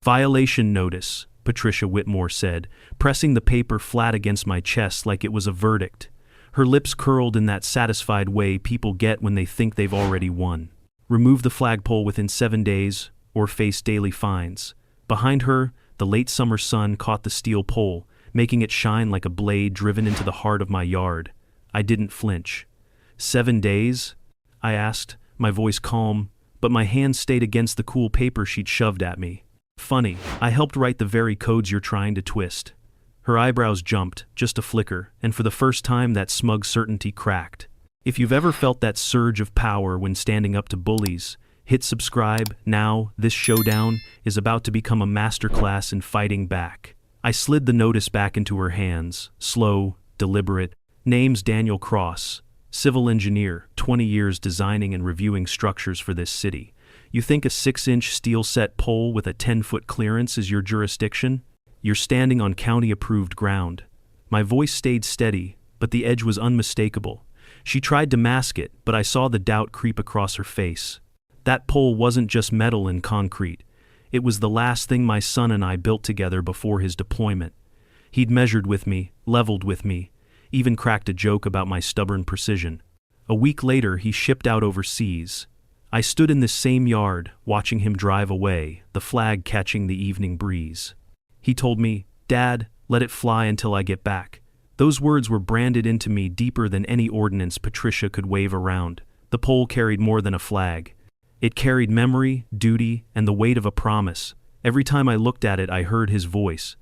"Violation notice," Patricia Whitmore said, pressing the paper flat against my chest like it was a verdict. Her lips curled in that satisfied way people get when they think they've already won. "Remove the flagpole within 7 days, or face daily fines." Behind her, the late summer sun caught the steel pole, making it shine like a blade driven into the heart of my yard. I didn't flinch. 7 days? I asked, my voice calm, but my hand stayed against the cool paper she'd shoved at me. "Funny, I helped write the very codes you're trying to twist." Her eyebrows jumped, just a flicker, and for the first time that smug certainty cracked. If you've ever felt that surge of power when standing up to bullies, hit subscribe now. This showdown is about to become a masterclass in fighting back. I slid the notice back into her hands, slow, deliberate. Name's Daniel Cross, civil engineer, 20 years designing and reviewing structures for this city. You think a 6-inch steel-set pole with a 10-foot clearance is your jurisdiction? You're standing on county-approved ground. My voice stayed steady, but the edge was unmistakable. She tried to mask it, but I saw the doubt creep across her face. That pole wasn't just metal and concrete. It was the last thing my son and I built together before his deployment. He'd measured with me, leveled with me, even cracked a joke about my stubborn precision. A week later, he shipped out overseas. I stood in this same yard, watching him drive away, the flag catching the evening breeze. He told me, "Dad, let it fly until I get back." Those words were branded into me deeper than any ordinance Patricia could wave around. The pole carried more than a flag. It carried memory, duty, and the weight of a promise. Every time I looked at it, I heard his voice.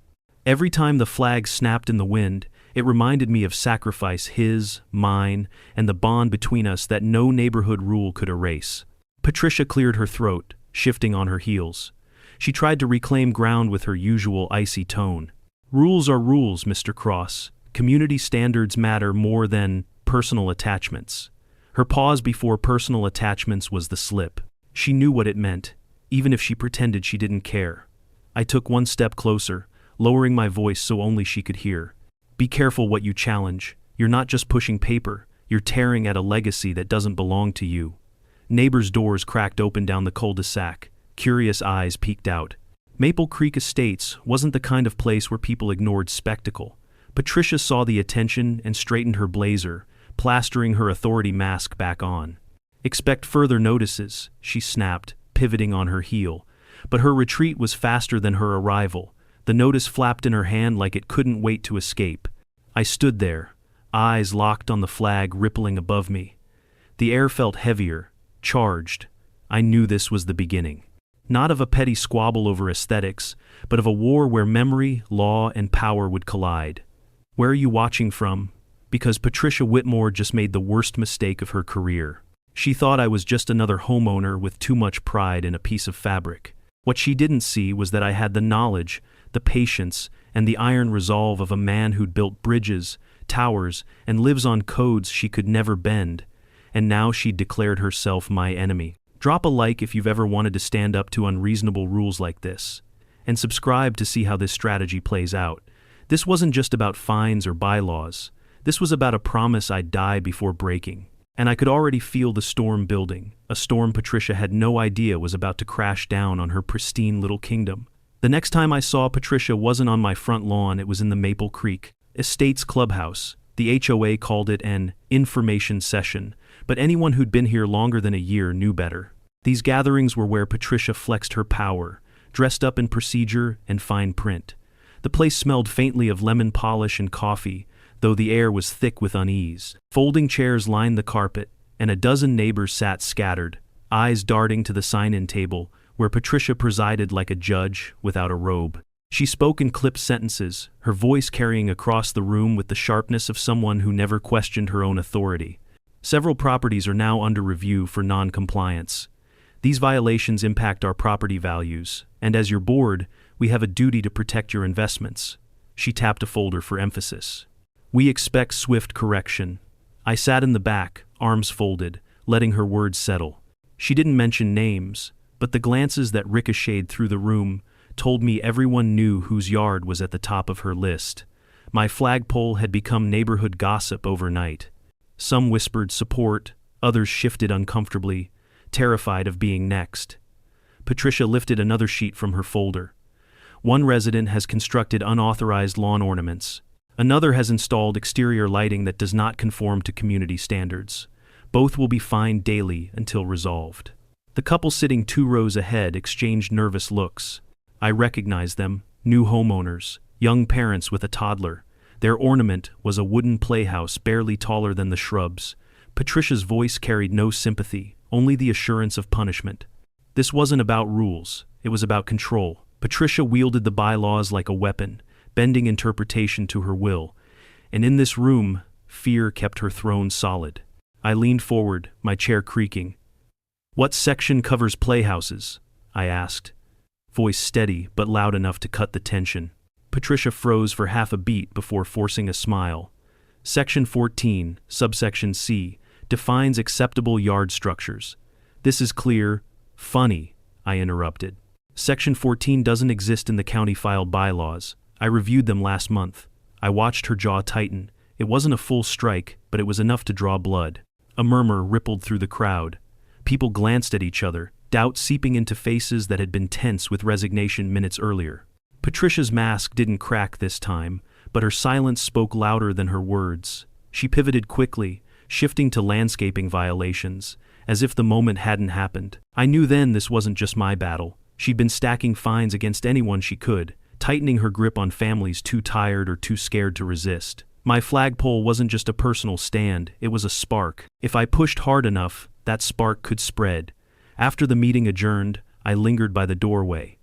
Every time the flag snapped in the wind, it reminded me of sacrifice, his, mine, and the bond between us that no neighborhood rule could erase. Patricia cleared her throat, shifting on her heels. She tried to reclaim ground with her usual icy tone. "Rules are rules, Mr. Cross. Community standards matter more than personal attachments." Her pause before personal attachments was the slip. She knew what it meant, even if she pretended she didn't care. I took one step closer, lowering my voice so only she could hear. "Be careful what you challenge. You're not just pushing paper, you're tearing at a legacy that doesn't belong to you." Neighbors' doors cracked open down the cul-de-sac. Curious eyes peeked out. Maple Creek Estates wasn't the kind of place where people ignored spectacle. Patricia saw the attention and straightened her blazer, plastering her authority mask back on. "Expect further notices," she snapped, pivoting on her heel. But her retreat was faster than her arrival. The notice flapped in her hand like it couldn't wait to escape. I stood there, eyes locked on the flag rippling above me. The air felt heavier, charged. I knew this was the beginning. Not of a petty squabble over aesthetics, but of a war where memory, law, and power would collide. "Where are you watching from?" Because Patricia Whitmore just made the worst mistake of her career. She thought I was just another homeowner with too much pride in a piece of fabric. What she didn't see was that I had the knowledge, the patience, and the iron resolve of a man who'd built bridges, towers, and lives on codes she could never bend. And now she'd declared herself my enemy. Drop a like if you've ever wanted to stand up to unreasonable rules like this. And subscribe to see how this strategy plays out. This wasn't just about fines or bylaws. This was about a promise I'd die before breaking. And I could already feel the storm building, a storm Patricia had no idea was about to crash down on her pristine little kingdom. The next time I saw Patricia wasn't on my front lawn, it was in the Maple Creek Estates clubhouse. The HOA called it an information session, but anyone who'd been here longer than a year knew better. These gatherings were where Patricia flexed her power, dressed up in procedure and fine print. The place smelled faintly of lemon polish and coffee, though the air was thick with unease. Folding chairs lined the carpet, and a dozen neighbors sat scattered, eyes darting to the sign-in table, where Patricia presided like a judge without a robe. She spoke in clipped sentences, her voice carrying across the room with the sharpness of someone who never questioned her own authority. "Several properties are now under review for non-compliance. These violations impact our property values, and as your board, we have a duty to protect your investments." She tapped a folder for emphasis. "We expect swift correction." I sat in the back, arms folded, letting her words settle. She didn't mention names, but the glances that ricocheted through the room told me everyone knew whose yard was at the top of her list. My flagpole had become neighborhood gossip overnight. Some whispered support, others shifted uncomfortably, terrified of being next. Patricia lifted another sheet from her folder. One resident has constructed unauthorized lawn ornaments. Another has installed exterior lighting that does not conform to community standards. Both will be fined daily until resolved. The couple sitting 2 rows ahead exchanged nervous looks. I recognized them, new homeowners, young parents with a toddler. Their ornament was a wooden playhouse barely taller than the shrubs. Patricia's voice carried no sympathy, only the assurance of punishment. This wasn't about rules, it was about control. Patricia wielded the bylaws like a weapon, bending interpretation to her will. And in this room, fear kept her throne solid. I leaned forward, my chair creaking. "What section covers playhouses?" I asked. Voice steady but loud enough to cut the tension. Patricia froze for half a beat before forcing a smile. Section 14, subsection C, defines acceptable yard structures. This is clear. Funny, I interrupted. Section 14 doesn't exist in the county filed bylaws. I reviewed them last month. I watched her jaw tighten. It wasn't a full strike, but it was enough to draw blood. A murmur rippled through the crowd. People glanced at each other, doubt seeping into faces that had been tense with resignation minutes earlier. Patricia's mask didn't crack this time, but her silence spoke louder than her words. She pivoted quickly, shifting to landscaping violations, as if the moment hadn't happened. I knew then this wasn't just my battle. She'd been stacking fines against anyone she could, tightening her grip on families too tired or too scared to resist. My flagpole wasn't just a personal stand, it was a spark. If I pushed hard enough, that spark could spread. After the meeting adjourned, I lingered by the doorway.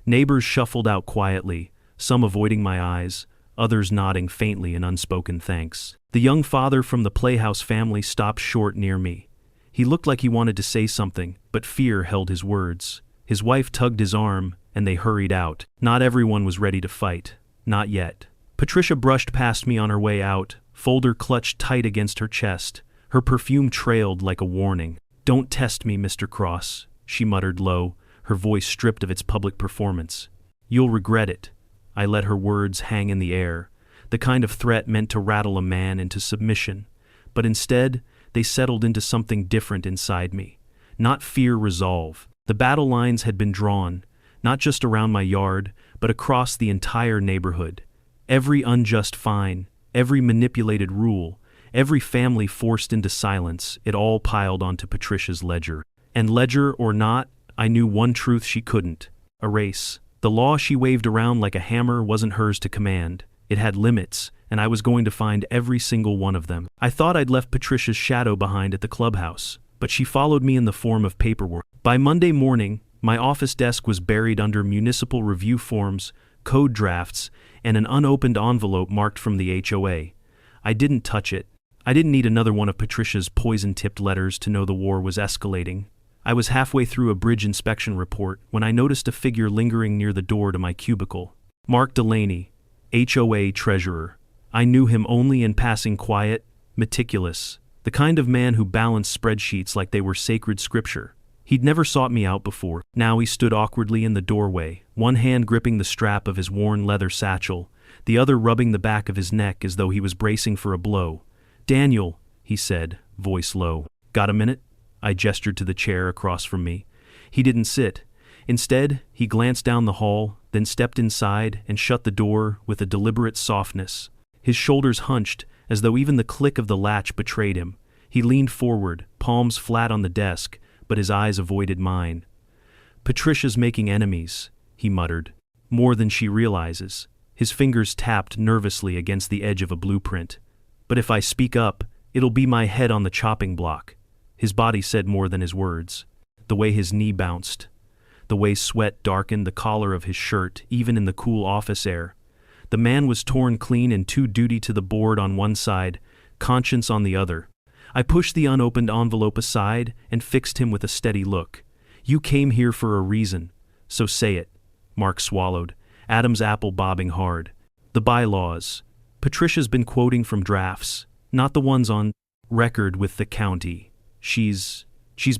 Neighbors shuffled out quietly, some avoiding my eyes, others nodding faintly in unspoken thanks. The young father from the Playhouse family stopped short near me. He looked like he wanted to say something, but fear held his words. His wife tugged his arm, and they hurried out. Not everyone was ready to fight. Not yet. Patricia brushed past me on her way out, folder clutched tight against her chest. Her perfume trailed like a warning. "Don't test me, Mr. Cross," she muttered low, her voice stripped of its public performance. "You'll regret it." I let her words hang in the air, the kind of threat meant to rattle a man into submission. But instead, they settled into something different inside me. Not fear, resolve. The battle lines had been drawn, not just around my yard, but across the entire neighborhood. Every unjust fine, every manipulated rule, every family forced into silence, it all piled onto Patricia's ledger. And ledger or not, I knew one truth she couldn't erase. The law she waved around like a hammer wasn't hers to command. It had limits, and I was going to find every single one of them. I thought I'd left Patricia's shadow behind at the clubhouse, but she followed me in the form of paperwork. By Monday morning, my office desk was buried under municipal review forms, code drafts, and an unopened envelope marked from the HOA. I didn't touch it. I didn't need another one of Patricia's poison-tipped letters to know the war was escalating. I was halfway through a bridge inspection report when I noticed a figure lingering near the door to my cubicle. Mark Delaney, HOA treasurer. I knew him only in passing, quiet, meticulous, the kind of man who balanced spreadsheets like they were sacred scripture. He'd never sought me out before. Now he stood awkwardly in the doorway, one hand gripping the strap of his worn leather satchel, the other rubbing the back of his neck as though he was bracing for a blow. "Daniel," he said, voice low. "Got a minute?" I gestured to the chair across from me. He didn't sit. Instead, he glanced down the hall, then stepped inside and shut the door with a deliberate softness. His shoulders hunched, as though even the click of the latch betrayed him. He leaned forward, palms flat on the desk, but his eyes avoided mine. "Patricia's making enemies," he muttered. "More than she realizes." His fingers tapped nervously against the edge of a blueprint. "But if I speak up, it'll be my head on the chopping block." His body said more than his words. The way his knee bounced. The way sweat darkened the collar of his shirt, even in the cool office air. The man was torn clean in two, duty to the board on one side, conscience on the other. I pushed the unopened envelope aside and fixed him with a steady look. "You came here for a reason, so say it." Mark swallowed, Adam's apple bobbing hard. "The bylaws. Patricia's been quoting from drafts, not the ones on record with the county. She's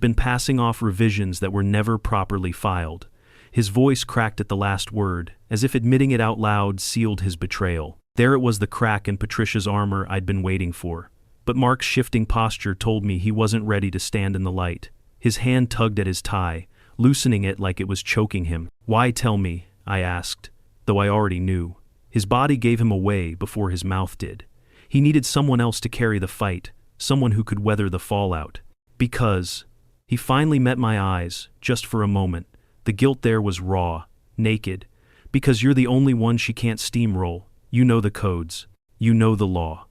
been passing off revisions that were never properly filed." His voice cracked at the last word, as if admitting it out loud sealed his betrayal. There it was, the crack in Patricia's armor I'd been waiting for. But Mark's shifting posture told me he wasn't ready to stand in the light. His hand tugged at his tie, loosening it like it was choking him. "Why tell me?" I asked. though I already knew. His body gave him away before his mouth did. He needed someone else to carry the fight, someone who could weather the fallout. Because he finally met my eyes, just for a moment. The guilt there was raw, naked. Because you're the only one she can't steamroll. You know the codes. You know the law.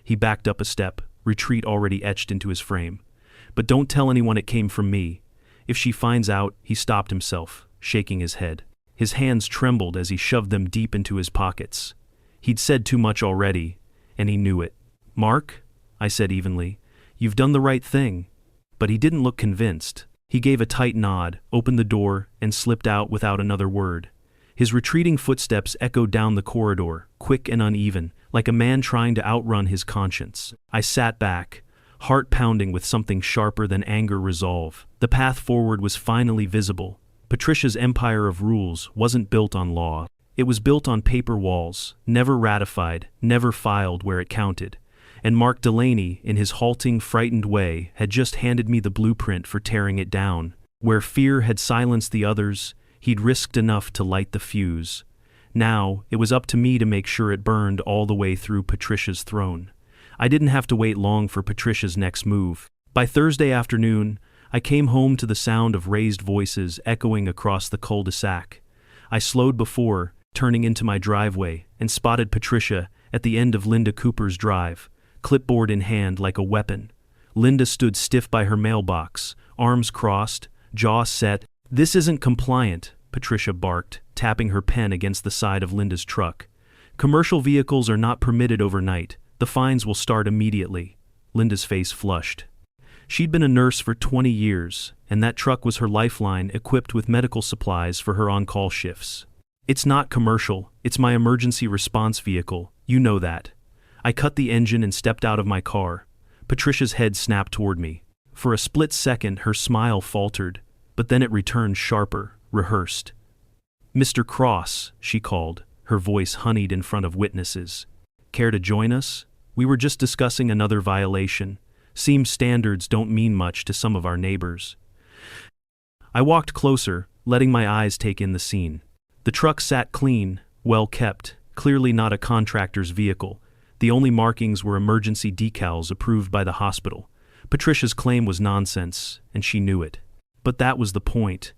He backed up a step, retreat already etched into his frame. But don't tell anyone it came from me. If she finds out, he stopped himself, shaking his head. His hands trembled as he shoved them deep into his pockets. He'd said too much already, and he knew it. "Mark," I said evenly, "you've done the right thing." But he didn't look convinced. He gave a tight nod, opened the door, and slipped out without another word. His retreating footsteps echoed down the corridor, quick and uneven, like a man trying to outrun his conscience. I sat back, heart pounding with something sharper than anger resolve. The path forward was finally visible. Patricia's empire of rules wasn't built on law. It was built on paper walls, never ratified, never filed where it counted. And Mark Delaney, in his halting, frightened way, had just handed me the blueprint for tearing it down. Where fear had silenced the others, he'd risked enough to light the fuse. Now, it was up to me to make sure it burned all the way through Patricia's throne. I didn't have to wait long for Patricia's next move. By Thursday afternoon, I came home to the sound of raised voices echoing across the cul-de-sac. I slowed before, turning into my driveway, and spotted Patricia at the end of Linda Cooper's drive, clipboard in hand like a weapon. Linda stood stiff by her mailbox, arms crossed, jaw set. "This isn't compliant," Patricia barked, tapping her pen against the side of Linda's truck. "Commercial vehicles are not permitted overnight. The fines will start immediately." Linda's face flushed. She'd been a nurse for 20 years, and that truck was her lifeline, equipped with medical supplies for her on-call shifts. "It's not commercial, it's my emergency response vehicle, you know that." I cut the engine and stepped out of my car. Patricia's head snapped toward me. For a split second, her smile faltered, but then it returned sharper, rehearsed. "Mr. Cross," she called, her voice honeyed in front of witnesses. "Care to join us? We were just discussing another violation. Seems standards don't mean much to some of our neighbors." I walked closer, letting my eyes take in the scene. The truck sat clean, well kept, clearly not a contractor's vehicle. The only markings were emergency decals approved by the hospital. Patricia's claim was nonsense, and she knew it. But that was the point.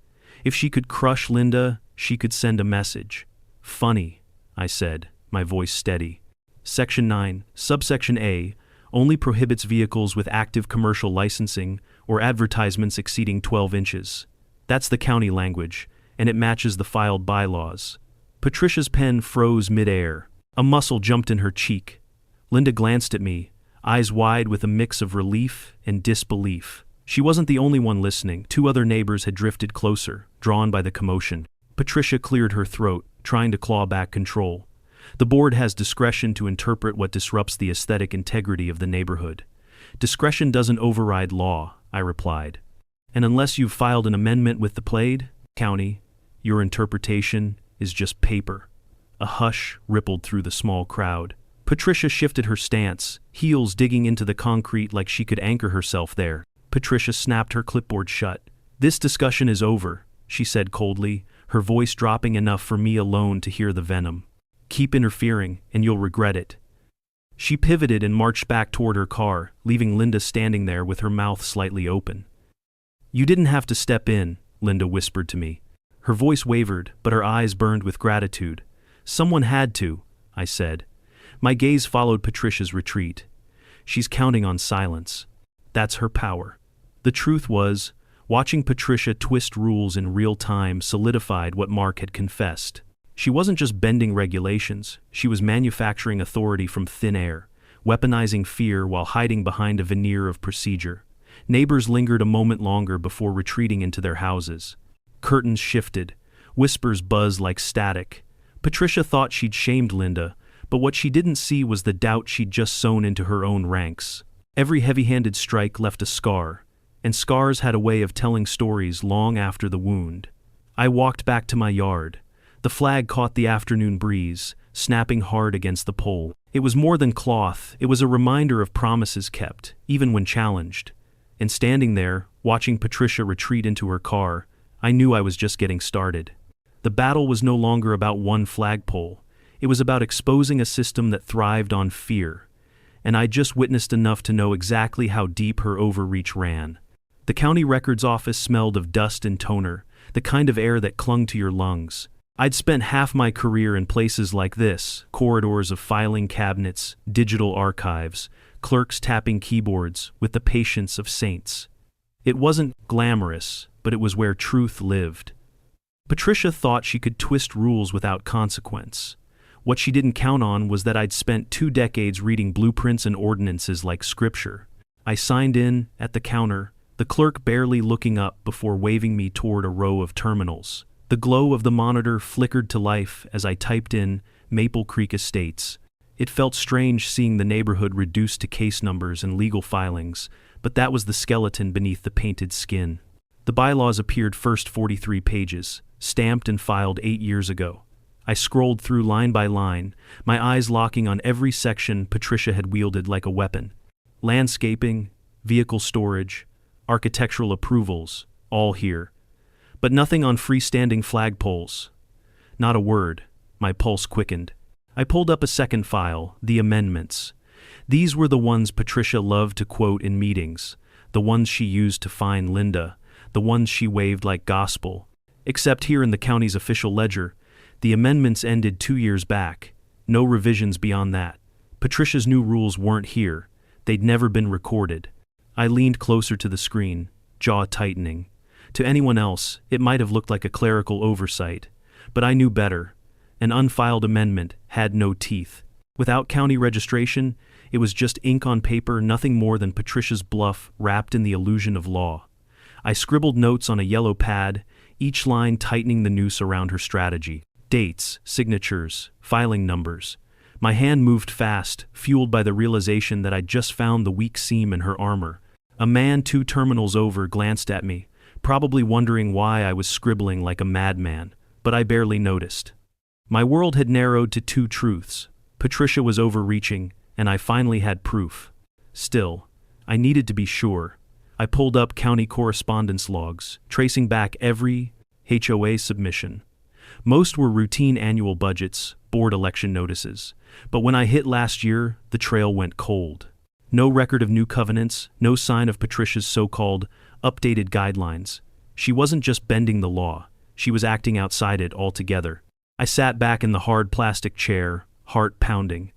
If she could crush Linda, she could send a message. "Funny," I said, my voice steady. Section 9, subsection A, only prohibits vehicles with active commercial licensing or advertisements exceeding 12 inches. That's the county language, and it matches the filed bylaws. Patricia's pen froze mid-air. A muscle jumped in her cheek. Linda glanced at me, eyes wide with a mix of relief and disbelief. She wasn't the only one listening. 2 other neighbors had drifted closer, drawn by the commotion. Patricia cleared her throat, trying to claw back control. "The board has discretion to interpret what disrupts the aesthetic integrity of the neighborhood. Discretion doesn't override law," I replied. "And unless you've filed an amendment with the Plaid County, your interpretation is just paper." A hush rippled through the small crowd. Patricia shifted her stance, heels digging into the concrete like she could anchor herself there. Patricia snapped her clipboard shut. "This discussion is over," she said coldly, her voice dropping enough for me alone to hear the venom. "Keep interfering, and you'll regret it." She pivoted and marched back toward her car, leaving Linda standing there with her mouth slightly open. "You didn't have to step in," Linda whispered to me. Her voice wavered, but her eyes burned with gratitude. "Someone had to," I said. My gaze followed Patricia's retreat. "She's counting on silence. That's her power." The truth was, watching Patricia twist rules in real time solidified what Mark had confessed. She wasn't just bending regulations, she was manufacturing authority from thin air, weaponizing fear while hiding behind a veneer of procedure. Neighbors lingered a moment longer before retreating into their houses. Curtains shifted, whispers buzzed like static. Patricia thought she'd shamed Linda, but what she didn't see was the doubt she'd just sown into her own ranks. Every heavy-handed strike left a scar, and scars had a way of telling stories long after the wound. I walked back to my yard. The flag caught the afternoon breeze, snapping hard against the pole. It was more than cloth, it was a reminder of promises kept, even when challenged. And standing there, watching Patricia retreat into her car, I knew I was just getting started. The battle was no longer about one flagpole. It was about exposing a system that thrived on fear. And I just witnessed enough to know exactly how deep her overreach ran. The county records office smelled of dust and toner, the kind of air that clung to your lungs. I'd spent half my career in places like this, corridors of filing cabinets, digital archives, clerks tapping keyboards with the patience of saints. It wasn't glamorous, but it was where truth lived. Patricia thought she could twist rules without consequence. What she didn't count on was that I'd spent 2 decades reading blueprints and ordinances like scripture. I signed in, at the counter, the clerk barely looking up before waving me toward a row of terminals. The glow of the monitor flickered to life as I typed in Maple Creek Estates. It felt strange seeing the neighborhood reduced to case numbers and legal filings, but that was the skeleton beneath the painted skin. The bylaws appeared first 43 pages, stamped and filed 8 years ago. I scrolled through line by line, my eyes locking on every section Patricia had wielded like a weapon. Landscaping, vehicle storage, architectural approvals, all here. But nothing on freestanding flagpoles. Not a word. My pulse quickened. I pulled up a second file, the amendments. These were the ones Patricia loved to quote in meetings, the ones she used to fine Linda, the ones she waved like gospel. Except here in the county's official ledger, the amendments ended 2 years back. No revisions beyond that. Patricia's new rules weren't here. They'd never been recorded. I leaned closer to the screen, jaw tightening. To anyone else, it might have looked like a clerical oversight. But I knew better. An unfiled amendment had no teeth. Without county registration, it was just ink on paper, nothing more than Patricia's bluff wrapped in the illusion of law. I scribbled notes on a yellow pad, each line tightening the noose around her strategy. Dates, signatures, filing numbers. My hand moved fast, fueled by the realization that I'd just found the weak seam in her armor. A man 2 terminals over glanced at me, probably wondering why I was scribbling like a madman, but I barely noticed. My world had narrowed to 2 truths. Patricia was overreaching, and I finally had proof. Still, I needed to be sure. I pulled up county correspondence logs, tracing back every HOA submission. Most were routine annual budgets, board election notices. But when I hit last year, the trail went cold. No record of new covenants, no sign of Patricia's so-called updated guidelines. She wasn't just bending the law, she was acting outside it altogether. I sat back in the hard plastic chair, heart pounding.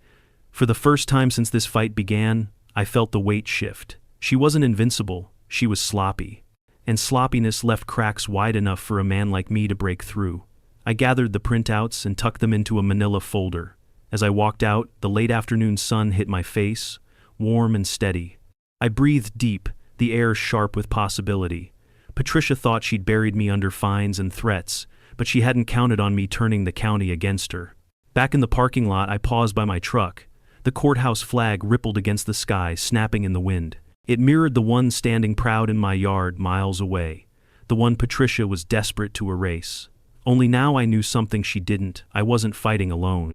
For the first time since this fight began, I felt the weight shift. She wasn't invincible, she was sloppy. And sloppiness left cracks wide enough for a man like me to break through. I gathered the printouts and tucked them into a manila folder. As I walked out, the late afternoon sun hit my face, warm and steady. I breathed deep, the air sharp with possibility. Patricia thought she'd buried me under fines and threats, but she hadn't counted on me turning the county against her. Back in the parking lot, I paused by my truck. The courthouse flag rippled against the sky, snapping in the wind. It mirrored the one standing proud in my yard miles away, the one Patricia was desperate to erase. Only now I knew something she didn't. I wasn't fighting alone.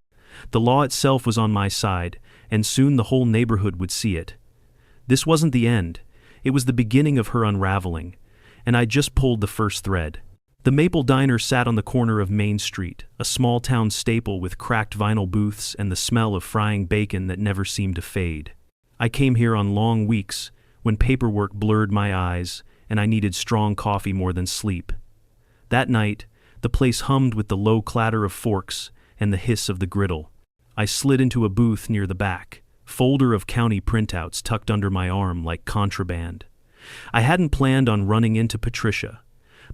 The law itself was on my side, and soon the whole neighborhood would see it. This wasn't the end. It was the beginning of her unraveling, and I just pulled the first thread. The Maple Diner sat on the corner of Main Street, a small-town staple with cracked vinyl booths and the smell of frying bacon that never seemed to fade. I came here on long weeks, when paperwork blurred my eyes, and I needed strong coffee more than sleep. That night, the place hummed with the low clatter of forks and the hiss of the griddle. I slid into a booth near the back, folder of county printouts tucked under my arm like contraband. I hadn't planned on running into Patricia,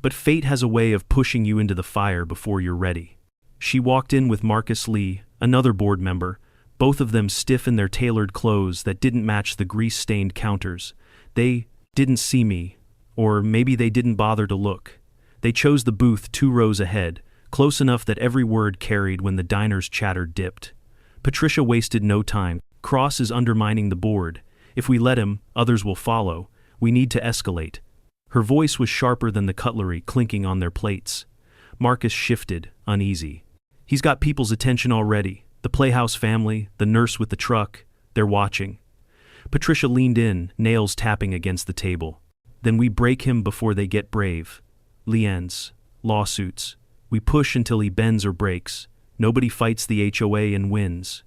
but fate has a way of pushing you into the fire before you're ready. She walked in with Marcus Lee, another board member, both of them stiff in their tailored clothes that didn't match the grease-stained counters. They didn't see me, or maybe they didn't bother to look. They chose the booth 2 rows ahead, close enough that every word carried when the diner's chatter dipped. Patricia wasted no time. Cross is undermining the board. If we let him, others will follow. We need to escalate. Her voice was sharper than the cutlery clinking on their plates. Marcus shifted, uneasy. He's got people's attention already. The Playhouse family, the nurse with the truck, they're watching. Patricia leaned in, nails tapping against the table. Then we break him before they get brave. Liens, lawsuits, We push until he bends or breaks. Nobody fights the HOA and wins.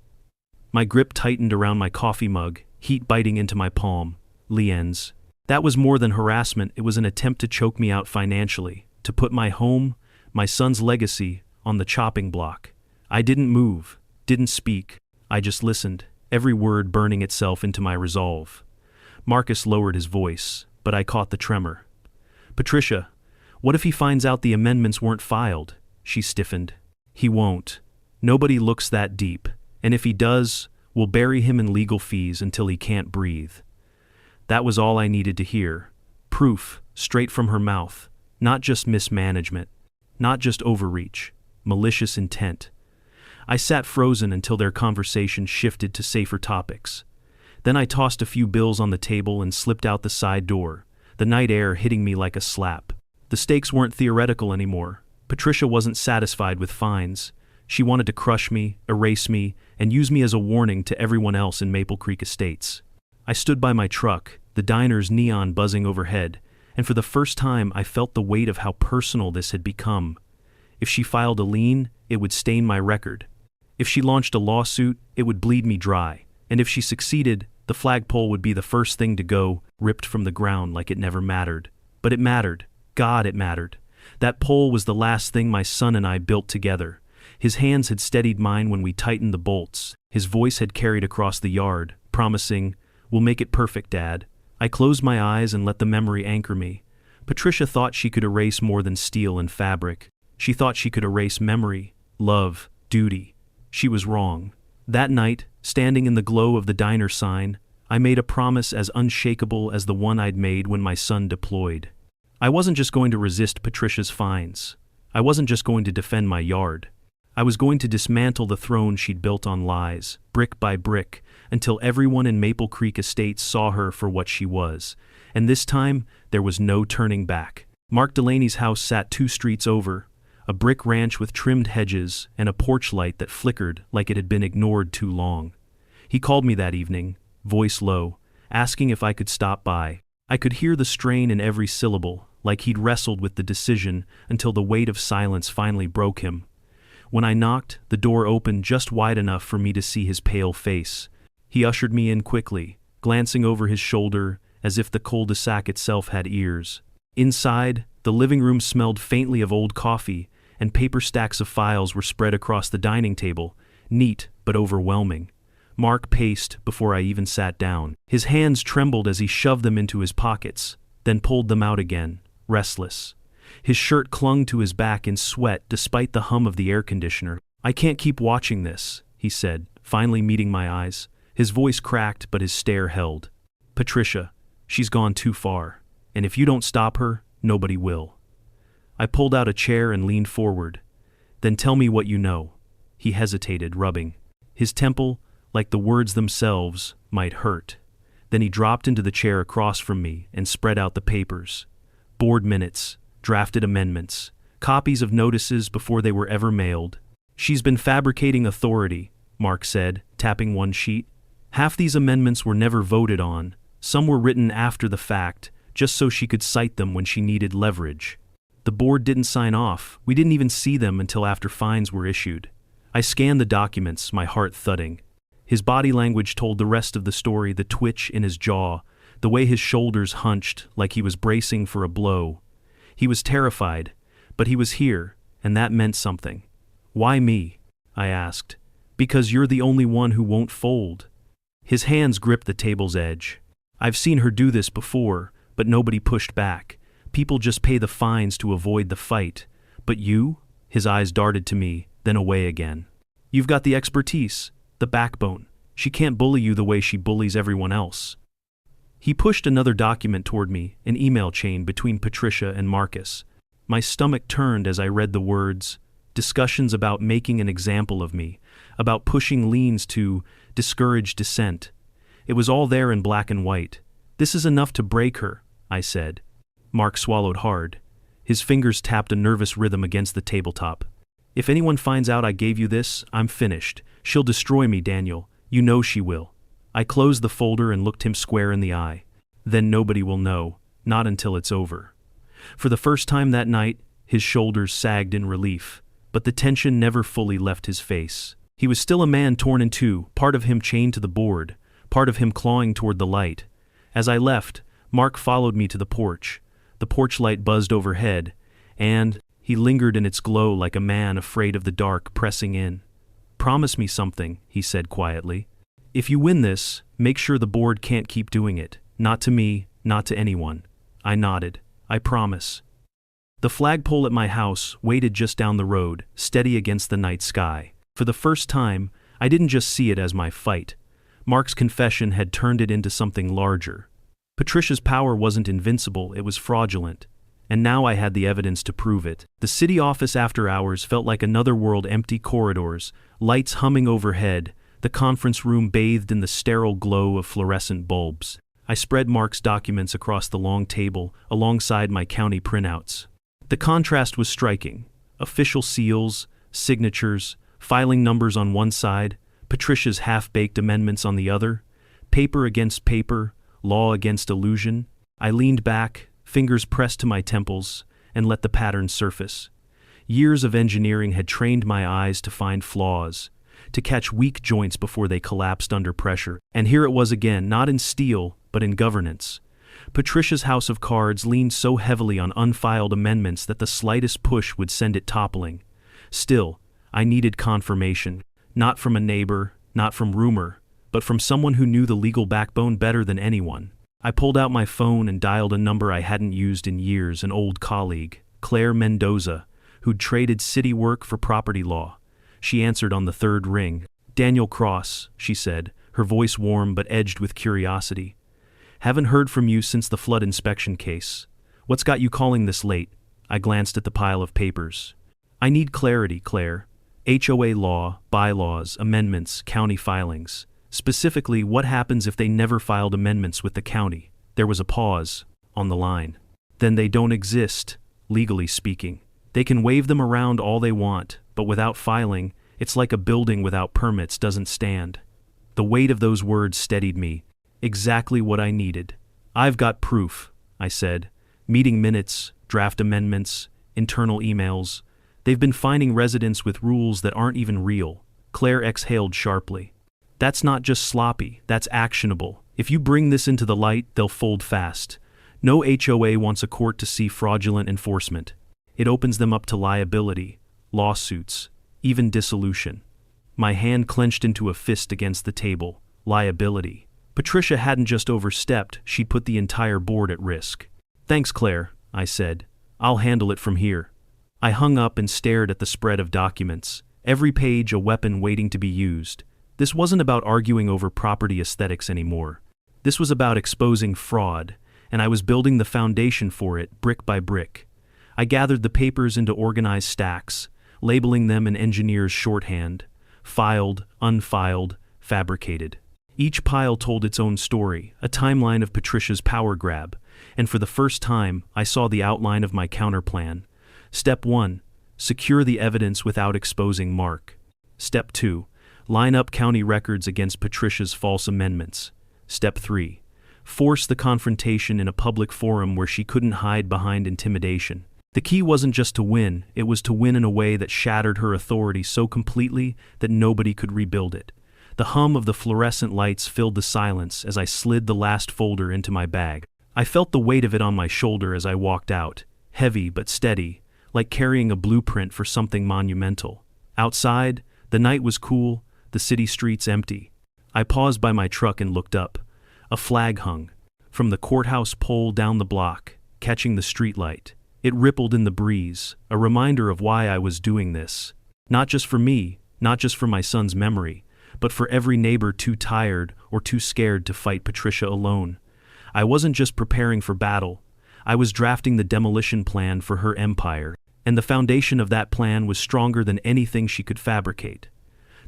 My grip tightened around my coffee mug, heat biting into my palm. Lien's. That was more than harassment, it was an attempt to choke me out financially, to put my home, my son's legacy, on the chopping block. I didn't move, didn't speak. I just listened, every word burning itself into my resolve. Marcus lowered his voice, but I caught the tremor. Patricia, what if he finds out the amendments weren't filed? She stiffened. He won't. Nobody looks that deep, and if he does, we'll bury him in legal fees until he can't breathe. That was all I needed to hear. Proof, straight from her mouth. Not just mismanagement. Not just overreach. Malicious intent. I sat frozen until their conversation shifted to safer topics. Then I tossed a few bills on the table and slipped out the side door, the night air hitting me like a slap. The stakes weren't theoretical anymore. Patricia wasn't satisfied with fines. She wanted to crush me, erase me, and use me as a warning to everyone else in Maple Creek Estates. I stood by my truck, the diner's neon buzzing overhead, and for the first time I felt the weight of how personal this had become. If she filed a lien, it would stain my record. If she launched a lawsuit, it would bleed me dry. And if she succeeded, the flagpole would be the first thing to go, ripped from the ground like it never mattered. But it mattered. God, it mattered. That pole was the last thing my son and I built together. His hands had steadied mine when we tightened the bolts. His voice had carried across the yard, promising, "We'll make it perfect, Dad." I closed my eyes and let the memory anchor me. Patricia thought she could erase more than steel and fabric. She thought she could erase memory, love, duty. She was wrong. That night, standing in the glow of the diner sign, I made a promise as unshakable as the one I'd made when my son deployed. I wasn't just going to resist Patricia's fines. I wasn't just going to defend my yard. I was going to dismantle the throne she'd built on lies, brick by brick, until everyone in Maple Creek Estates saw her for what she was. And this time, there was no turning back. Mark Delaney's house sat 2 streets over, a brick ranch with trimmed hedges and a porch light that flickered like it had been ignored too long. He called me that evening, voice low, asking if I could stop by. I could hear the strain in every syllable, like he'd wrestled with the decision until the weight of silence finally broke him. When I knocked, the door opened just wide enough for me to see his pale face. He ushered me in quickly, glancing over his shoulder as if the cul-de-sac itself had ears. Inside, the living room smelled faintly of old coffee, and paper stacks of files were spread across the dining table, neat but overwhelming. Mark paced before I even sat down. His hands trembled as he shoved them into his pockets, then pulled them out again, restless. His shirt clung to his back in sweat despite the hum of the air conditioner. "I can't keep watching this," he said, finally meeting my eyes. His voice cracked, but his stare held. "Patricia, she's gone too far, and if you don't stop her, nobody will." I pulled out a chair and leaned forward. "Then tell me what you know." He hesitated, rubbing. His temple, like the words themselves, might hurt. Then he dropped into the chair across from me and spread out the papers. Board minutes, drafted amendments, copies of notices before they were ever mailed. "She's been fabricating authority," Mark said, tapping one sheet. "Half these amendments were never voted on. Some were written after the fact, just so she could cite them when she needed leverage. The board didn't sign off. We didn't even see them until after fines were issued." I scanned the documents, my heart thudding. His body language told the rest of the story, the twitch in his jaw, the way his shoulders hunched like he was bracing for a blow. He was terrified, but he was here, and that meant something. "Why me?" I asked. "Because you're the only one who won't fold." His hands gripped the table's edge. "I've seen her do this before, but nobody pushed back. People just pay the fines to avoid the fight. But you?" His eyes darted to me, then away again. "You've got the expertise, the backbone. She can't bully you the way she bullies everyone else." He pushed another document toward me, an email chain between Patricia and Marcus. My stomach turned as I read the words, discussions about making an example of me, about pushing liens to discourage dissent. It was all there in black and white. "This is enough to break her," I said. Mark swallowed hard. His fingers tapped a nervous rhythm against the tabletop. "If anyone finds out I gave you this, I'm finished. She'll destroy me, Daniel. You know she will." I closed the folder and looked him square in the eye. "Then nobody will know, not until it's over." For the first time that night, his shoulders sagged in relief, but the tension never fully left his face. He was still a man torn in two, part of him chained to the board, part of him clawing toward the light. As I left, Mark followed me to the porch. The porch light buzzed overhead, and he lingered in its glow like a man afraid of the dark pressing in. "Promise me something," he said quietly. "If you win this, make sure the board can't keep doing it. Not to me, not to anyone." I nodded. "I promise." The flagpole at my house waited just down the road, steady against the night sky. For the first time, I didn't just see it as my fight. Mark's confession had turned it into something larger. Patricia's power wasn't invincible, it was fraudulent. And now I had the evidence to prove it. The city office after hours felt like another world, empty corridors, lights humming overhead, the conference room bathed in the sterile glow of fluorescent bulbs. I spread Mark's documents across the long table, alongside my county printouts. The contrast was striking. Official seals, signatures, filing numbers on one side, Patricia's half-baked amendments on the other, paper against paper, law against illusion. I leaned back, fingers pressed to my temples, and let the pattern surface. Years of engineering had trained my eyes to find flaws, to catch weak joints before they collapsed under pressure. And here it was again, not in steel, but in governance. Patricia's house of cards leaned so heavily on unfiled amendments that the slightest push would send it toppling. Still, I needed confirmation, not from a neighbor, not from rumor, but from someone who knew the legal backbone better than anyone. I pulled out my phone and dialed a number I hadn't used in years, an old colleague, Claire Mendoza, who'd traded city work for property law. She answered on the third ring. "Daniel Cross," she said, her voice warm but edged with curiosity. "Haven't heard from you since the flood inspection case. What's got you calling this late?" I glanced at the pile of papers. "I need clarity, Claire. HOA law, bylaws, amendments, county filings. Specifically, what happens if they never filed amendments with the county?" There was a pause on the line. "Then they don't exist, legally speaking. They can wave them around all they want, but without filing, it's like a building without permits doesn't stand." The weight of those words steadied me. Exactly what I needed. "I've got proof," I said. "Meeting minutes, draft amendments, internal emails. They've been fining residents with rules that aren't even real." Claire exhaled sharply. "That's not just sloppy, that's actionable. If you bring this into the light, they'll fold fast. No HOA wants a court to see fraudulent enforcement. It opens them up to liability, lawsuits, even dissolution." My hand clenched into a fist against the table. Liability. Patricia hadn't just overstepped, she'd put the entire board at risk. "Thanks, Claire," I said. "I'll handle it from here." I hung up and stared at the spread of documents, every page a weapon waiting to be used. This wasn't about arguing over property aesthetics anymore. This was about exposing fraud, and I was building the foundation for it brick by brick. I gathered the papers into organized stacks, labeling them in engineer's shorthand: filed, unfiled, fabricated. Each pile told its own story, a timeline of Patricia's power grab, and for the first time, I saw the outline of my counterplan. Step 1. Secure the evidence without exposing Mark. Step 2. Line up county records against Patricia's false amendments. Step 3. Force the confrontation in a public forum where she couldn't hide behind intimidation. The key wasn't just to win, it was to win in a way that shattered her authority so completely that nobody could rebuild it. The hum of the fluorescent lights filled the silence as I slid the last folder into my bag. I felt the weight of it on my shoulder as I walked out, heavy but steady, like carrying a blueprint for something monumental. Outside, the night was cool, the city streets empty. I paused by my truck and looked up. A flag hung from the courthouse pole down the block, catching the streetlight. It rippled in the breeze, a reminder of why I was doing this. Not just for me, not just for my son's memory, but for every neighbor too tired or too scared to fight Patricia alone. I wasn't just preparing for battle. I was drafting the demolition plan for her empire, and the foundation of that plan was stronger than anything she could fabricate.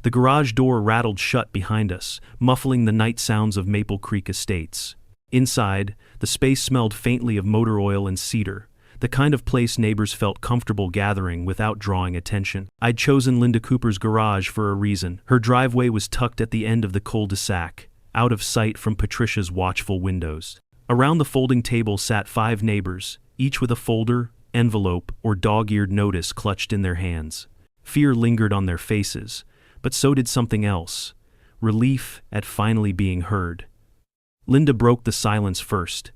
The garage door rattled shut behind us, muffling the night sounds of Maple Creek Estates. Inside, the space smelled faintly of motor oil and cedar, the kind of place neighbors felt comfortable gathering without drawing attention. I'd chosen Linda Cooper's garage for a reason. Her driveway was tucked at the end of the cul-de-sac, out of sight from Patricia's watchful windows. Around the folding table sat 5 neighbors, each with a folder, envelope, or dog-eared notice clutched in their hands. Fear lingered on their faces, but so did something else: relief at finally being heard. Linda broke the silence first.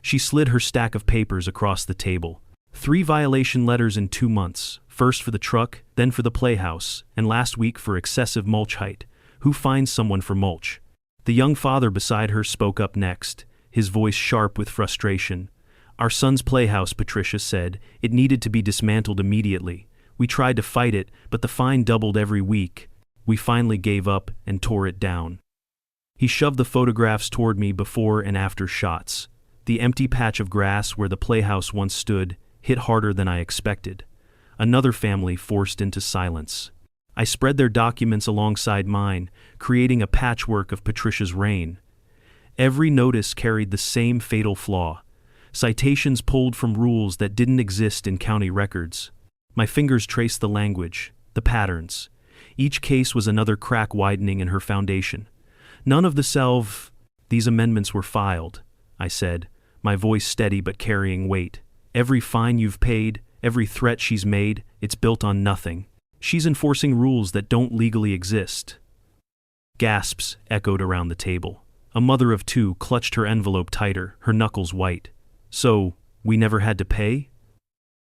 She slid her stack of papers across the table. 3 violation letters in 2 months, first for the truck, then for the playhouse, and last week for excessive mulch height. Who finds someone for mulch? The young father beside her spoke up next, his voice sharp with frustration. Our son's playhouse, Patricia said. It needed to be dismantled immediately. We tried to fight it, but the fine doubled every week. We finally gave up and tore it down. He shoved the photographs toward me, before and after shots. The empty patch of grass where the playhouse once stood hit harder than I expected. Another family forced into silence. I spread their documents alongside mine, creating a patchwork of Patricia's reign. Every notice carried the same fatal flaw: citations pulled from rules that didn't exist in county records. My fingers traced the language, the patterns. Each case was another crack widening in her foundation. None of these amendments were filed, I said, my voice steady but carrying weight. Every fine you've paid, every threat she's made, it's built on nothing. She's enforcing rules that don't legally exist. Gasps echoed around the table. A mother of 2 clutched her envelope tighter, her knuckles white. So, we never had to pay?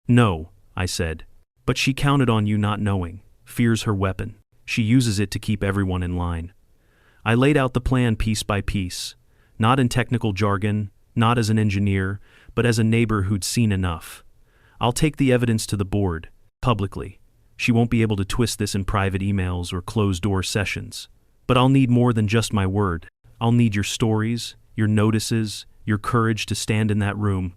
No, I said. But she counted on you not knowing. Fear's her weapon. She uses it to keep everyone in line. I laid out the plan piece by piece, not in technical jargon, not as an engineer, but as a neighbor who'd seen enough. I'll take the evidence to the board, publicly. She won't be able to twist this in private emails or closed-door sessions. But I'll need more than just my word. I'll need your stories, your notices, your courage to stand in that room.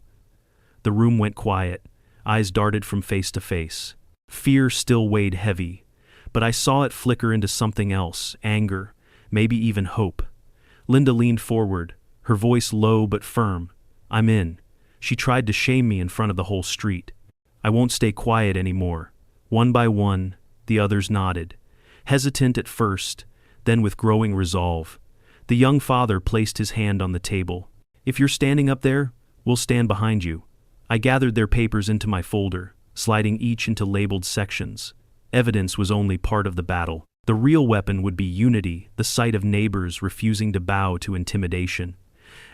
The room went quiet. Eyes darted from face to face. Fear still weighed heavy, but I saw it flicker into something else: anger, maybe even hope. Linda leaned forward, her voice low but firm. I'm in. She tried to shame me in front of the whole street. I won't stay quiet anymore. One by one, the others nodded, hesitant at first, then with growing resolve. The young father placed his hand on the table. If you're standing up there, we'll stand behind you. I gathered their papers into my folder, sliding each into labeled sections. Evidence was only part of the battle. The real weapon would be unity, the sight of neighbors refusing to bow to intimidation.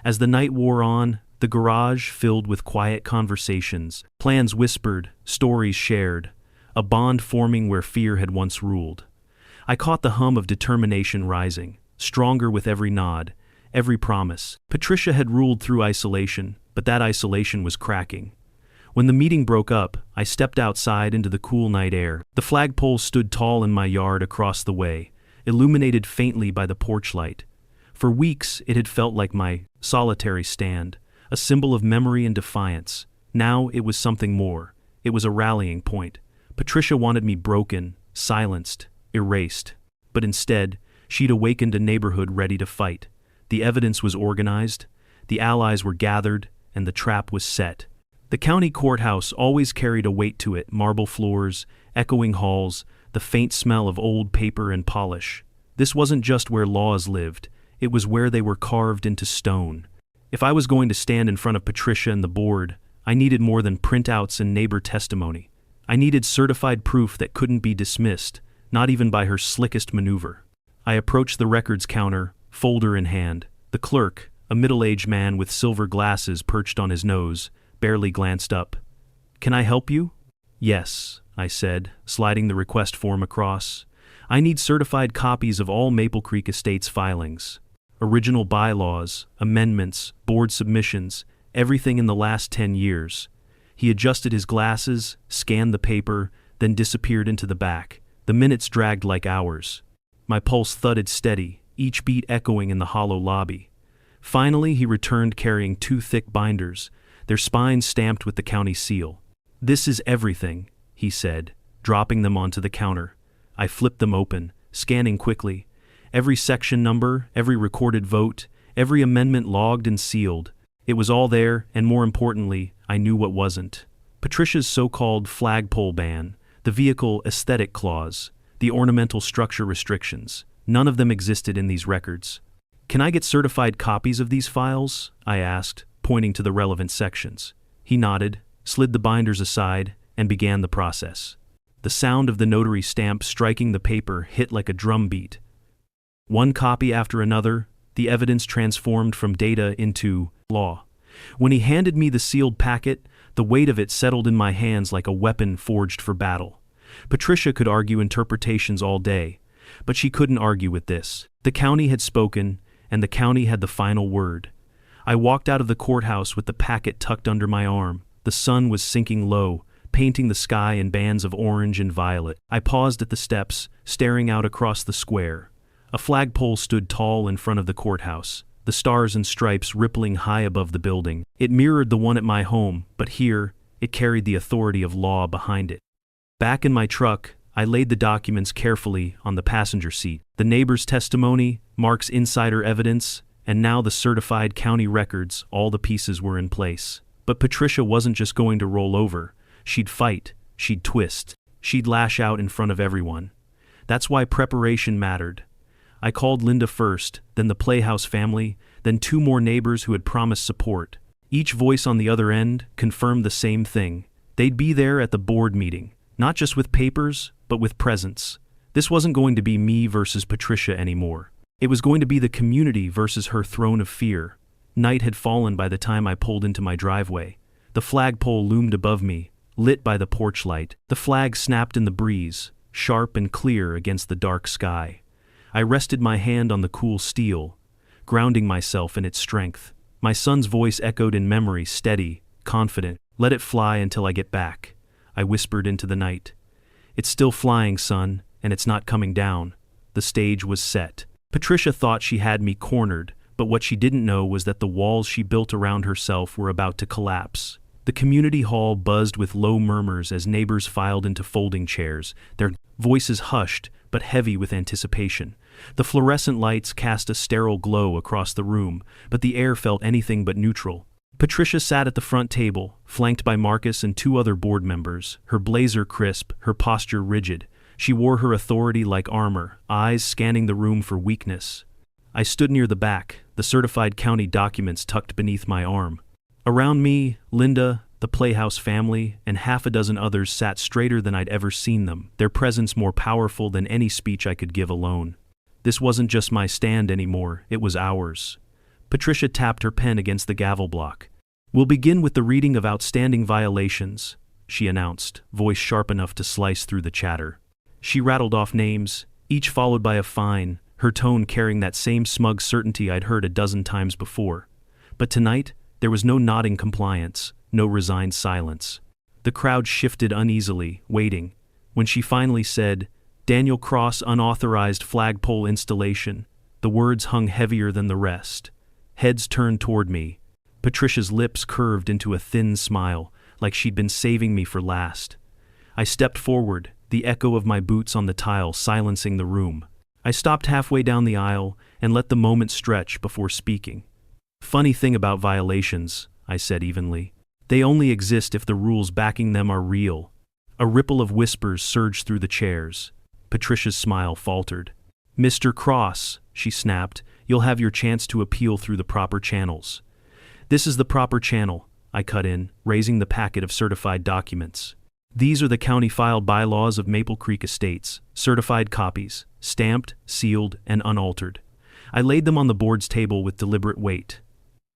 As the night wore on, the garage filled with quiet conversations, plans whispered, stories shared, a bond forming where fear had once ruled. I caught the hum of determination rising, stronger with every nod, every promise. Patricia had ruled through isolation, but that isolation was cracking. When the meeting broke up, I stepped outside into the cool night air. The flagpole stood tall in my yard across the way, illuminated faintly by the porch light. For weeks, it had felt like my solitary stand, a symbol of memory and defiance. Now it was something more. It was a rallying point. Patricia wanted me broken, silenced, erased. But instead, she'd awakened a neighborhood ready to fight. The evidence was organized, the allies were gathered, and the trap was set. The county courthouse always carried a weight to it: marble floors, echoing halls, the faint smell of old paper and polish. This wasn't just where laws lived, it was where they were carved into stone. If I was going to stand in front of Patricia and the board, I needed more than printouts and neighbor testimony. I needed certified proof that couldn't be dismissed, not even by her slickest maneuver. I approached the records counter, folder in hand. The clerk, a middle-aged man with silver glasses perched on his nose, barely glanced up. "Can I help you?" "Yes," I said, sliding the request form across. "I need certified copies of all Maple Creek Estates filings. Original bylaws, amendments, board submissions, everything in the last 10 years. He adjusted his glasses, scanned the paper, then disappeared into the back. The minutes dragged like hours. My pulse thudded steady, each beat echoing in the hollow lobby. Finally, he returned carrying 2 thick binders, their spines stamped with the county seal. "This is everything," he said, dropping them onto the counter. I flipped them open, scanning quickly. Every section number, every recorded vote, every amendment logged and sealed. It was all there, and more importantly, I knew what wasn't. Patricia's so-called flagpole ban, the vehicle aesthetic clause, the ornamental structure restrictions, none of them existed in these records. "Can I get certified copies of these files?" I asked, pointing to the relevant sections. He nodded, slid the binders aside, and began the process. The sound of the notary stamp striking the paper hit like a drum beat. One copy after another, the evidence transformed from data into law. When he handed me the sealed packet, the weight of it settled in my hands like a weapon forged for battle. Patricia could argue interpretations all day, but she couldn't argue with this. The county had spoken, and the county had the final word. I walked out of the courthouse with the packet tucked under my arm. The sun was sinking low, painting the sky in bands of orange and violet. I paused at the steps, staring out across the square. A flagpole stood tall in front of the courthouse, the stars and stripes rippling high above the building. It mirrored the one at my home, but here, it carried the authority of law behind it. Back in my truck, I laid the documents carefully on the passenger seat. The neighbor's testimony, Mark's insider evidence, and now the certified county records, all the pieces were in place. But Patricia wasn't just going to roll over. She'd fight, she'd twist, she'd lash out in front of everyone. That's why preparation mattered. I called Linda first, then the Playhouse family, then 2 more neighbors who had promised support. Each voice on the other end confirmed the same thing. They'd be there at the board meeting, not just with papers, but with presence. This wasn't going to be me versus Patricia anymore. It was going to be the community versus her throne of fear. Night had fallen by the time I pulled into my driveway. The flagpole loomed above me, lit by the porch light. The flag snapped in the breeze, sharp and clear against the dark sky. I rested my hand on the cool steel, grounding myself in its strength. My son's voice echoed in memory, steady, confident. "Let it fly until I get back," I whispered into the night. "It's still flying, son, and it's not coming down." The stage was set. Patricia thought she had me cornered, but what she didn't know was that the walls she built around herself were about to collapse. The community hall buzzed with low murmurs as neighbors filed into folding chairs, their voices hushed but heavy with anticipation. The fluorescent lights cast a sterile glow across the room, but the air felt anything but neutral. Patricia sat at the front table, flanked by Marcus and 2 other board members, her blazer crisp, her posture rigid. She wore her authority like armor, eyes scanning the room for weakness. I stood near the back, the certified county documents tucked beneath my arm. Around me, Linda, the Playhouse family, and 6 others sat straighter than I'd ever seen them, their presence more powerful than any speech I could give alone. This wasn't just my stand anymore, it was ours. Patricia tapped her pen against the gavel block. "We'll begin with the reading of outstanding violations," she announced, voice sharp enough to slice through the chatter. She rattled off names, each followed by a fine, her tone carrying that same smug certainty I'd heard a dozen times before. But tonight, there was no nodding compliance, no resigned silence. The crowd shifted uneasily, waiting. When she finally said, "Daniel Cross unauthorized flagpole installation," the words hung heavier than the rest. Heads turned toward me. Patricia's lips curved into a thin smile, like she'd been saving me for last. I stepped forward, the echo of my boots on the tile silencing the room. I stopped halfway down the aisle and let the moment stretch before speaking. "Funny thing about violations," I said evenly. "They only exist if the rules backing them are real." A ripple of whispers surged through the chairs. Patricia's smile faltered. "Mr. Cross," she snapped, "you'll have your chance to appeal through the proper channels." "This is the proper channel," I cut in, raising the packet of certified documents. "These are the county-filed bylaws of Maple Creek Estates, certified copies, stamped, sealed, and unaltered." I laid them on the board's table with deliberate weight.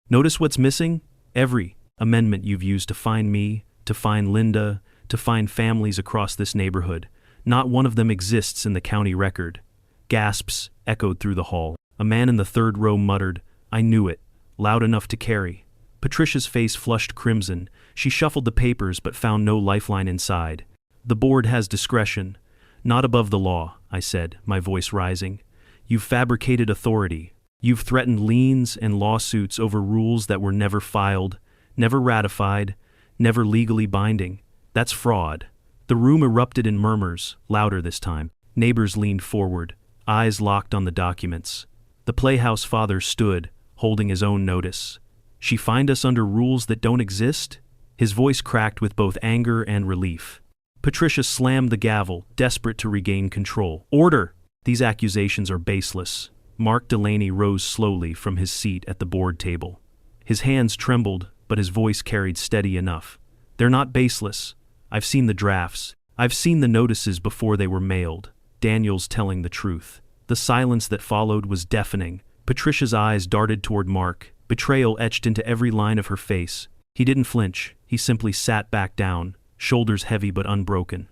"Notice what's missing? Every amendment you've used to find me, to find Linda, to find families across this neighborhood. Not one of them exists in the county record." Gasps echoed through the hall. A man in the 3rd row muttered, "I knew it," loud enough to carry. Patricia's face flushed crimson. She shuffled the papers but found no lifeline inside. "The board has discretion. Not above the law," I said, my voice rising. "You've fabricated authority. You've threatened liens and lawsuits over rules that were never filed, never ratified, never legally binding. That's fraud." The room erupted in murmurs, louder this time. Neighbors leaned forward, eyes locked on the documents. The Playhouse father stood, holding his own notice. "She find us under rules that don't exist?" His voice cracked with both anger and relief. Patricia slammed the gavel, desperate to regain control. "Order! These accusations are baseless." Mark Delaney rose slowly from his seat at the board table. His hands trembled, but his voice carried steady enough. They're not baseless. I've seen the drafts. I've seen the notices before they were mailed. Daniel's telling the truth. The silence that followed was deafening. Patricia's eyes darted toward Mark, betrayal etched into every line of her face. He didn't flinch. He simply sat back down, shoulders heavy but unbroken.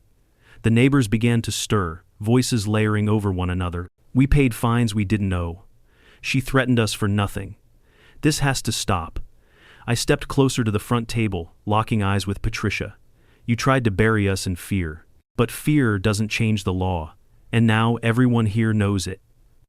The neighbors began to stir, voices layering over one another. We paid fines we didn't owe. She threatened us for nothing. This has to stop. I stepped closer to the front table, locking eyes with Patricia. You tried to bury us in fear. But fear doesn't change the law. And now everyone here knows it.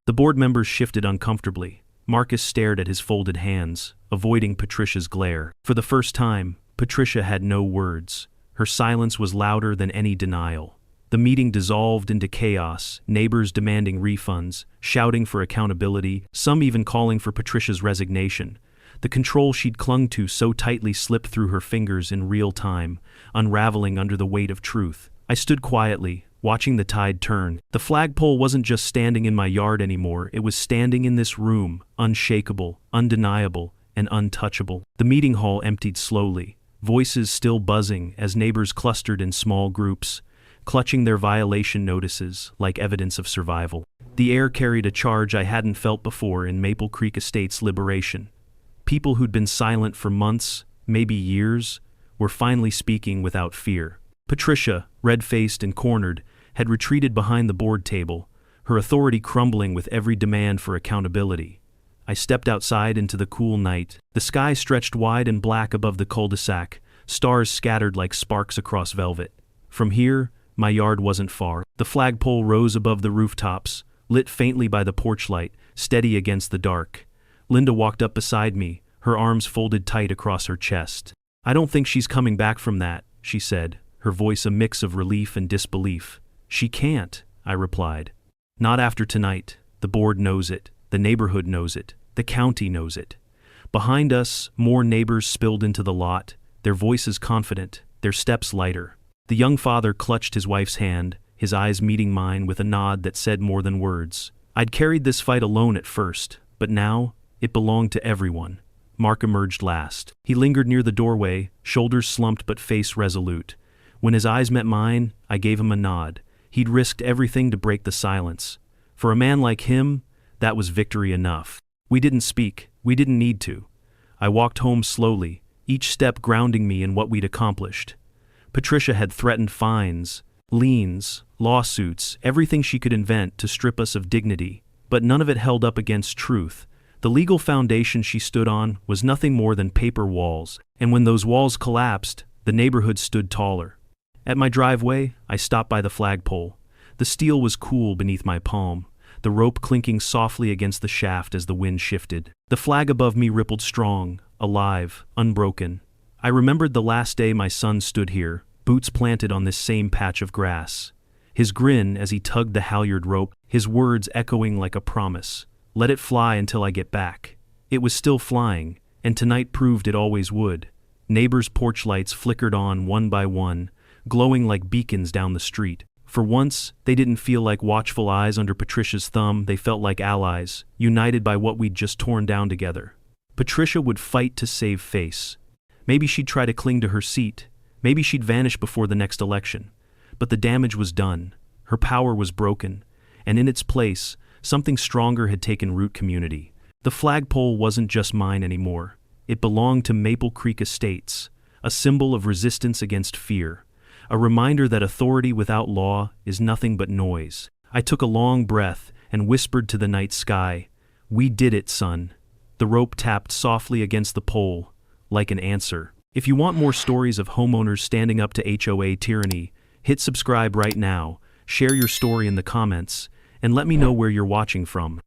The board members shifted uncomfortably. Marcus stared at his folded hands, avoiding Patricia's glare. For the first time, Patricia had no words. Her silence was louder than any denial. The meeting dissolved into chaos, neighbors demanding refunds, shouting for accountability, some even calling for Patricia's resignation. The control she'd clung to so tightly slipped through her fingers in real time, unraveling under the weight of truth. I stood quietly, watching the tide turn. The flagpole wasn't just standing in my yard anymore, it was standing in this room, unshakable, undeniable, and untouchable. The meeting hall emptied slowly, voices still buzzing as neighbors clustered in small groups, clutching their violation notices like evidence of survival. The air carried a charge I hadn't felt before in Maple Creek Estate's liberation. People who'd been silent for months, maybe years, were finally speaking without fear. Patricia, red-faced and cornered, had retreated behind the board table, her authority crumbling with every demand for accountability. I stepped outside into the cool night. The sky stretched wide and black above the cul-de-sac, stars scattered like sparks across velvet. From here, my yard wasn't far. The flagpole rose above the rooftops, lit faintly by the porch light, steady against the dark. Linda walked up beside me, her arms folded tight across her chest. "I don't think she's coming back from that," she said, her voice a mix of relief and disbelief. "She can't," I replied. "Not after tonight. The board knows it. The neighborhood knows it. The county knows it." Behind us, more neighbors spilled into the lot, their voices confident, their steps lighter. The young father clutched his wife's hand, his eyes meeting mine with a nod that said more than words. I'd carried this fight alone at first, but now, it belonged to everyone. Mark emerged last. He lingered near the doorway, shoulders slumped but face resolute. When his eyes met mine, I gave him a nod. He'd risked everything to break the silence. For a man like him, that was victory enough. We didn't speak. We didn't need to. I walked home slowly, each step grounding me in what we'd accomplished. Patricia had threatened fines, liens, lawsuits, everything she could invent to strip us of dignity, but none of it held up against truth. The legal foundation she stood on was nothing more than paper walls, and when those walls collapsed, the neighborhood stood taller. At my driveway, I stopped by the flagpole. The steel was cool beneath my palm, the rope clinking softly against the shaft as the wind shifted. The flag above me rippled strong, alive, unbroken. I remembered the last day my son stood here, boots planted on this same patch of grass. His grin as he tugged the halyard rope, his words echoing like a promise. "Let it fly until I get back." It was still flying, and tonight proved it always would. Neighbors' porch lights flickered on one by one, glowing like beacons down the street. For once, they didn't feel like watchful eyes under Patricia's thumb, they felt like allies, united by what we'd just torn down together. Patricia would fight to save face. Maybe she'd try to cling to her seat. Maybe she'd vanish before the next election. But the damage was done. Her power was broken. And in its place, something stronger had taken root: community. The flagpole wasn't just mine anymore. It belonged to Maple Creek Estates, a symbol of resistance against fear, a reminder that authority without law is nothing but noise. I took a long breath and whispered to the night sky, "We did it, son." The rope tapped softly against the pole, like an answer. If you want more stories of homeowners standing up to HOA tyranny, hit subscribe right now, share your story in the comments, and let me know where you're watching from.